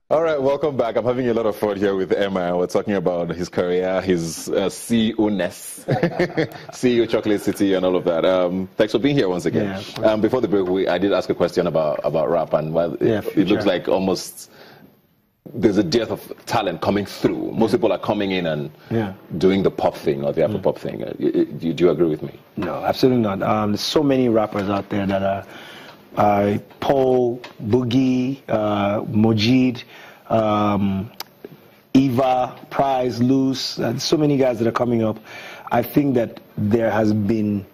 All right, welcome back. I'm having a lot of fun here with Emma. We're talking about his career, his CEO-ness, CEO Chocolate City, and all of that. Thanks for being here once again. Before the break, I did ask a question about rap, and it looks like almost there's a dearth of talent coming through. Most people are coming in and doing the pop thing or the Afro pop thing. Do you agree with me? No, absolutely not. There's so many rappers out there that are. Paul, Boogie, Mojid, Eva, Prize, Loose, so many guys that are coming up. I think that there has been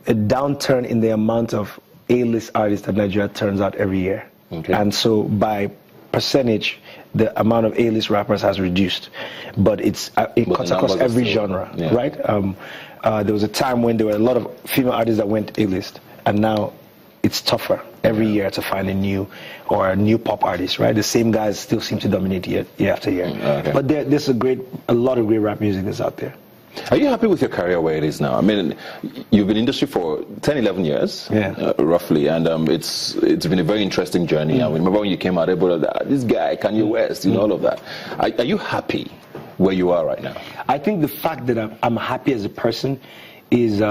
a downturn in the amount of A-list artists that Nigeria turns out every year. Okay. And so by percentage, the amount of A-list rappers has reduced. But it cuts across every genre, right? There was a time when there were a lot of female artists that went A-list, and now it's tougher every year to find a new pop artist, right? The same guys still seem to dominate year after year. Okay. But there's a lot of great rap music that's out there. Are you happy with your career where it is now? I mean, you've been in the industry for 10, 11 years, roughly, and it's been a very interesting journey. I remember when you came out, this guy, Kanye West, all of that. Are you happy where you are right now? I think the fact that I'm happy as a person is...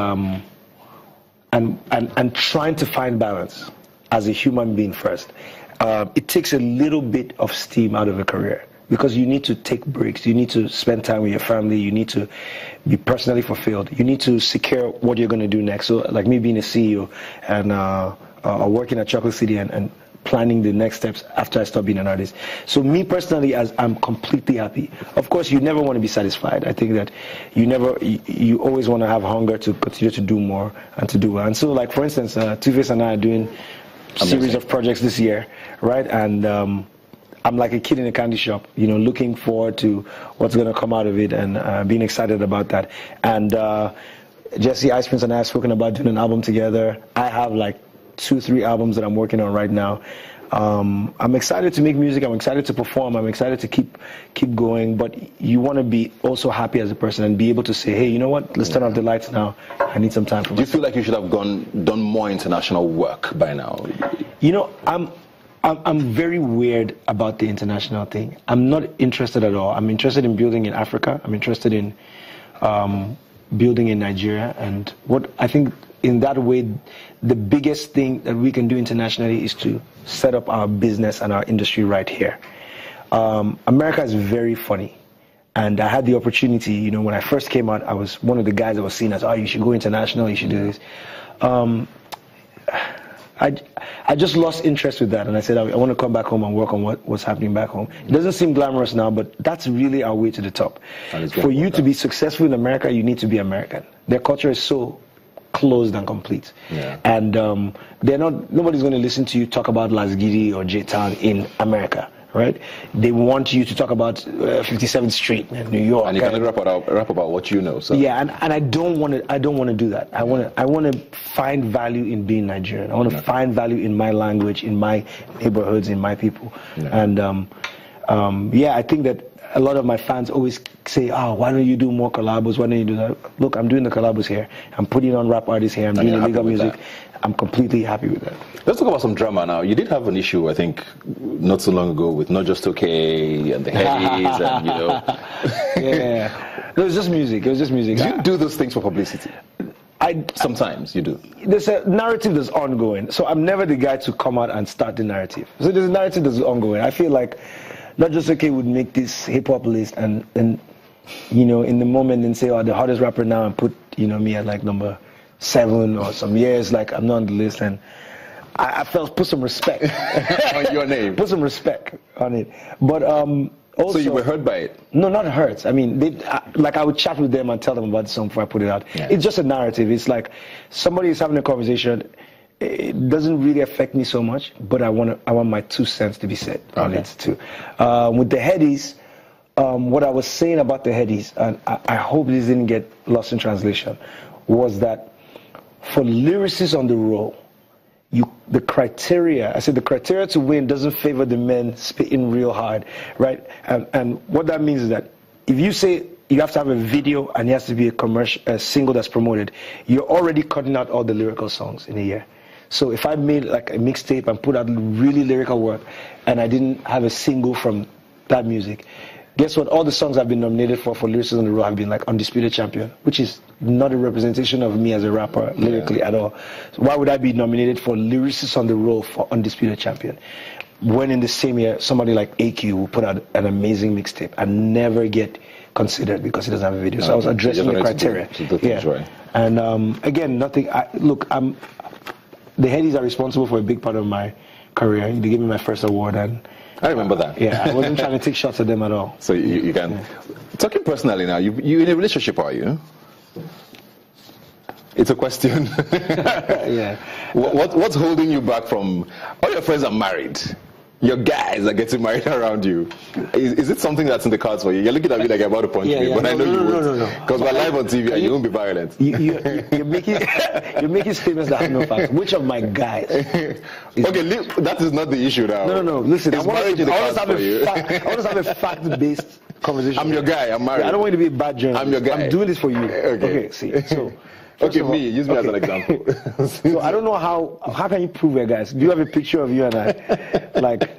And trying to find balance as a human being first. It takes a little bit of steam out of a career because you need to take breaks. You need to spend time with your family. You need to be personally fulfilled. You need to secure what you're going to do next. So like me being a CEO and working at Chocolate City and planning the next steps after I stop being an artist. So me personally, I'm completely happy. Of course, you never want to be satisfied. I think that you always want to have hunger to continue to do more and to do well. And so, like for instance, Two-Face and I are doing a series of projects this year, right? And I'm like a kid in a candy shop, looking forward to what's going to come out of it and being excited about that. And Jesse Ice Prince and I have spoken about doing an album together. I have like 2-3 albums that I'm working on right now. I'm excited to make music. I'm excited to perform. I'm excited to keep going. But you want to be also happy as a person and be able to say, hey, you know what? Let's turn off the lights now. I need some time for myself. Do you feel like you should have done more international work by now? I'm very weird about the international thing. I'm not interested at all. I'm interested in building in Africa. I'm interested in building in Nigeria. And what I think in that way, the biggest thing that we can do internationally is to set up our business and our industry right here. America is very funny. And I had the opportunity, when I first came out, I was one of the guys that was seen as, oh, you should go international, you should do this. I just lost interest with that, and I said I want to come back home and work on what's happening back home. It doesn't seem glamorous now, but that's really our way to the top. For you to be successful in America, you need to be American. Their culture is so closed and complete, and nobody's going to listen to you talk about Lasgidi or J-Town in America. Right? They want you to talk about 57th Street in New York. And you can rap about what you know. So. Yeah, and I don't want to do that. I want to find value in being Nigerian. I want to find value in my language, in my neighborhoods, in my people. And I think that a lot of my fans always say, oh, why don't you do more collabos? Why don't you do that? Look, I'm doing the collabos here. I'm putting on rap artists here. I'm doing illegal music. That. I'm completely happy with that. Let's talk about some drama now. You did have an issue, I think, not so long ago with Not Just Okay and the Headies and, Yeah. It was just music. Do you do those things for publicity? Sometimes you do. There's a narrative that's ongoing. So I'm never the guy to come out and start the narrative. So there's a narrative that's ongoing. I feel like Not Just Okay would make this hip-hop list and in the moment and say, oh, the hottest rapper now and put, me at like number 7 or some years, like I'm not on the list, and I felt put some respect on your name. Put some respect on it. But also, so you were hurt by it? No, not hurt. I mean, I would chat with them and tell them about the song before I put it out. Yeah. It's just a narrative. It's like somebody is having a conversation. It doesn't really affect me so much, but I want my 2 cents to be said on it too. With the Headies, what I was saying about the Headies, and I hope this didn't get lost in translation, was that for lyricists on the roll, the criteria to win doesn't favor the men spitting real hard, right? And what that means is that if you say you have to have a video and it has to be a single that's promoted, you're already cutting out all the lyrical songs in a year. So if I made like a mixtape and put out really lyrical work, and I didn't have a single from that music, guess what? All the songs I've been nominated for Lyricists on the Road have been like Undisputed Champion, which is not a representation of me as a rapper lyrically at all. So why would I be nominated for Lyricists on the Road for Undisputed Champion? When in the same year, somebody like AQ will put out an amazing mixtape and never get considered because he doesn't have a video. So I was addressing the criteria. And again, nothing. The Headies are responsible for a big part of my career. They gave me my first award, and I remember that. Yeah, I wasn't trying to take shots at them at all. So you can. Yeah. Talking personally now, you in a relationship, are you? It's a question. Yeah. What's holding you back from? All your friends are married. Your guys are getting married around you. Is it something that's in the cards for you? You're looking at me like you're about to punch me, but I know you won't. No. Because we're live on TV and you won't be violent. You're making statements that have no facts. Which of my guys? That is not the issue now. No. Listen, I want to have a fact-based conversation. I'm your guy. I'm married. I don't want you to be a bad journalist. I'm your guy. I'm doing this for you. Okay. See, so. Okay, use me as an example. So I don't know how can you prove it, guys? Do you have a picture of you and I? Like,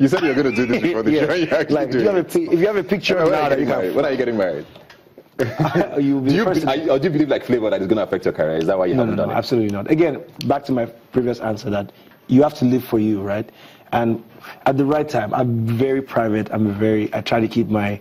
you said you were going to do this before the show. You like, if you have a picture of now that you can. When are you getting married? Do you believe like flavor that is going to affect your career? Is that why you haven't done it? No, absolutely not. Again, back to my previous answer that you have to live for you, right? And at the right time, I'm very private. I try to keep my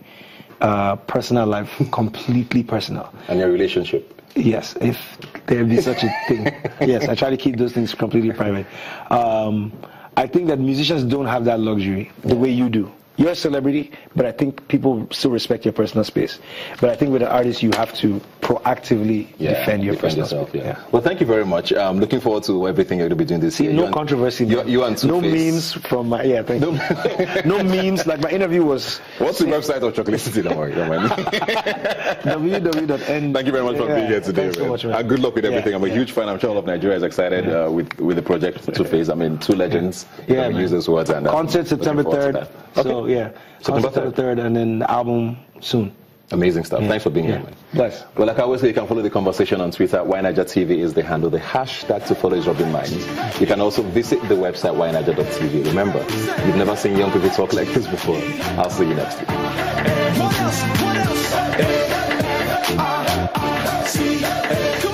personal life completely personal. And your relationship? Yes, if there be such a thing. Yes, I try to keep those things completely private. I think that musicians don't have that luxury the way you do. You're a celebrity, but I think people still respect your personal space. But I think with an artist, you have to proactively defend your personal space. Yeah. Well, thank you very much. I'm looking forward to everything you're going to be doing this year. No controversy. You and no memes from my thank you. No memes. Like my interview was. What's the website of Chocolate City? Don't worry. www.n. Thank you very much for being here today. Thanks so much, man. And good luck with everything. I'm a huge fan. I'm sure all of Nigeria is excited with the project Two Face. I mean, two legends. Yeah, use those words. And concert September 3rd. So September 3rd, and then the album soon. Amazing stuff. Thanks for being here, man. Bless. Well, like I always say, you can follow the conversation on Twitter. WhyNigerTV is the handle. The hashtag to follow is Rubbin Minds. You can also visit the website whyniger.tv. Remember, you've never seen young people talk like this before. I'll see you next week. What else?